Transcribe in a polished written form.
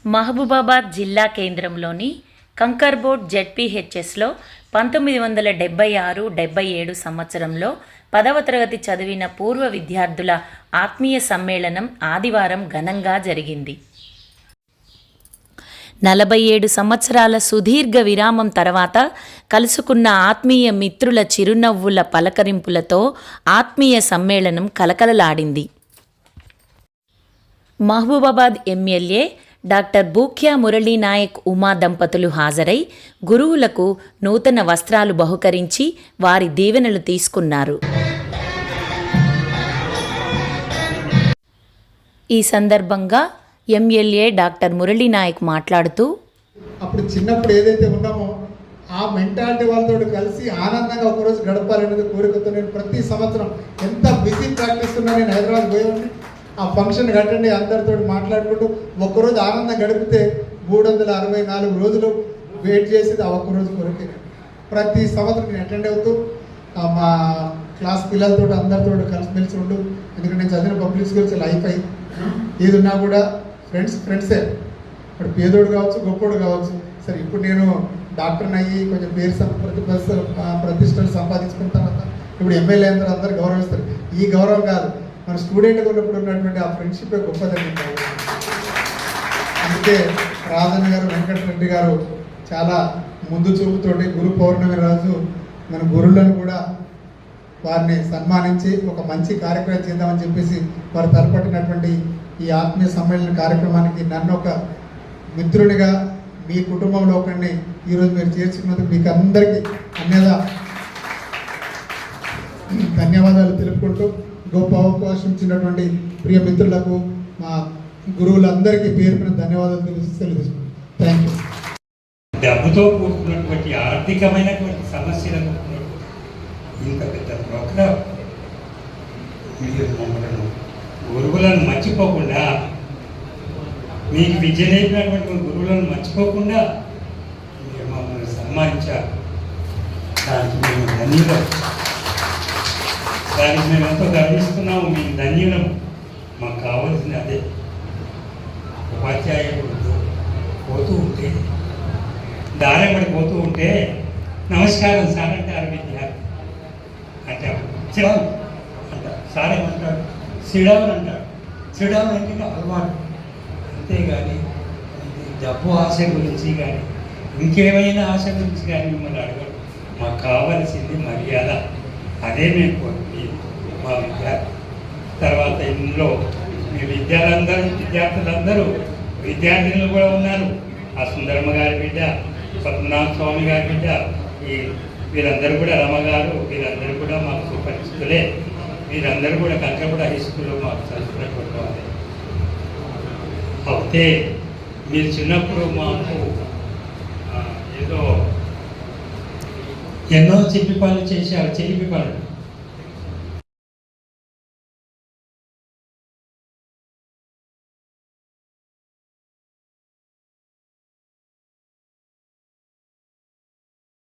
మహబూబాబాద్ జిల్లా కేంద్రంలోని కంకర్బోర్డ్ జెడ్పీహెచ్ఎస్లో 1976-77 సంవత్సరంలో 10వ తరగతి చదివిన పూర్వ విద్యార్థుల ఆత్మీయ సమ్మేళనం ఆదివారం ఘనంగా జరిగింది. 47 సంవత్సరాల సుదీర్ఘ విరామం తర్వాత కలుసుకున్న ఆత్మీయ మిత్రుల చిరునవ్వుల పలకరింపులతో ఆత్మీయ సమ్మేళనం కలకలలాడింది. మహబూబాబాద్ ఎమ్మెల్యే డాక్టర్ బూక్యా మురళీనాయక్ ఉమా దంపతులు హాజరై గురువులకు నూతన వస్త్రాలు బహుకరించి వారి దీవెనలు తీసుకున్నారు. ఈ సందర్భంగా ఎమ్మెల్యే డాక్టర్ మురళీనాయక్ మాట్లాడుతూ, అప్పుడు చిన్నప్పుడు ఏదైతే ఉన్నామో ఆ మెంటాలిటీ వాళ్ళతో కలిసి ఆనందంగా ఒకరోజు గడపాలనేది కోరికతో నేను ప్రతి సంవత్సరం ఎంత బిజీ ప్రాక్టీస్ ఉన్నా నేను హైదరాబాద్ పోయేవాడిని. ఆ ఫంక్షన్ అటెండ్ అందరితో మాట్లాడుకుంటూ ఒక్కరోజు ఆనందం గడిపితే 364 రోజులు వెయిట్ చేసేది ఆ ఒక్కరోజు కొరకే. ప్రతి సంవత్సరం నేను అటెండ్ అవుతూ మా క్లాస్ పిల్లలతో అందరితో కలిసిమెలిసి ఉండు. ఎందుకంటే నేను చదివిన పబ్లిక్ స్కూల్స్ లైఫ్ అయ్యి ఏది ఉన్నా కూడా ఫ్రెండ్సే. ఇప్పుడు పేదోడు కావచ్చు, గొప్పోడు కావచ్చు. సరే, ఇప్పుడు నేను డాక్టర్ని అయ్యి కొంచెం పేరు ప్రతిష్టలు సంపాదించుకున్న తర్వాత ఇప్పుడు ఎమ్మెల్యే అందరూ గౌరవిస్తారు. ఈ గౌరవం కాదు, మన స్టూడెంట్గా ఉన్నప్పుడు ఉన్నటువంటి ఆ ఫ్రెండ్షిప్ గొప్పదని. అందుకే రాజన్న గారు, వెంకటరెడ్డి గారు చాలా ముందు చూపుతోటి గురు పౌర్ణమి రోజు మన గురువులను కూడా వారిని సన్మానించి ఒక మంచి కార్యక్రమం చేద్దామని చెప్పేసి వారు తలపట్టినటువంటి ఈ ఆత్మీయ సమ్మేళన కార్యక్రమానికి నన్ను ఒక మిత్రునిగా మీ కుటుంబంలో ఒకరిని ఈరోజు మీరు చేర్చుకున్నందుకు మీకు అందరికీ ధన్యవాదాలు తెలుపుకుంటూ గొప్ప అవకాశం ఇచ్చినటువంటి ప్రియ మిత్రులకు, మా గురువులందరికీ పేరున ధన్యవాదాలు తెలుసుకుంటున్నాను. Thank you. డబ్బుతో కూడుకున్నటువంటి ఆర్థికమైనటువంటి సమస్యలకు ఇంత పెద్ద ప్రోగ్రాం మీరు మమ్మల్ని గురువులను మర్చిపోకుండా, మీకు విద్య నేర్పినటువంటి గురువులను మర్చిపోకుండా మీరు మమ్మల్ని సన్మానించారు. దానికి మేము ధన్యులం. దానికి మేము ఎంతో గర్విస్తున్నాము. మీకు ధన్యులం. మాకు కావాల్సింది అదే. ఉపాధ్యాయుడు పోతూ ఉంటే, దారెమ్మడి పోతూ ఉంటే నమస్కారం సార్ అంటారు విద్యార్థి. అంటే చిడవన్ అంటారు, సార్ ఏమంటారు, సిడవన్ అంటారు. సిడవన్ అంటే అలవాటు. అంతేగాని డబ్బు ఆశ గురించి కానీ ఇంకేమైనా ఆశ గురించి కానీ మిమ్మల్ని అడగరు. మాకు కావలసింది మర్యాద. అదే మేము కోరుకుంది మా విద్యార్థి. తర్వాత ఇందులో మీ విద్యార్థులందరూ విద్యార్థినులు కూడా ఉన్నారు. ఆ సుందరమ్మ గారి బిడ్డ, పద్మనాభ స్వామి గారి బిడ్డ, వీరందరూ కూడా రమ్మగారు, వీరందరూ కూడా మాకు సుపరిచితులే. వీరందరూ కూడా కంచగూడ హై స్కూల్లో మాకు చదువుకున్నటువంటి వాళ్ళే. అయితే మీరు చిన్నప్పుడు మాకు ఏదో ఎన్నో చిలిపి పనులు చేశారు. చిలిపి పనులు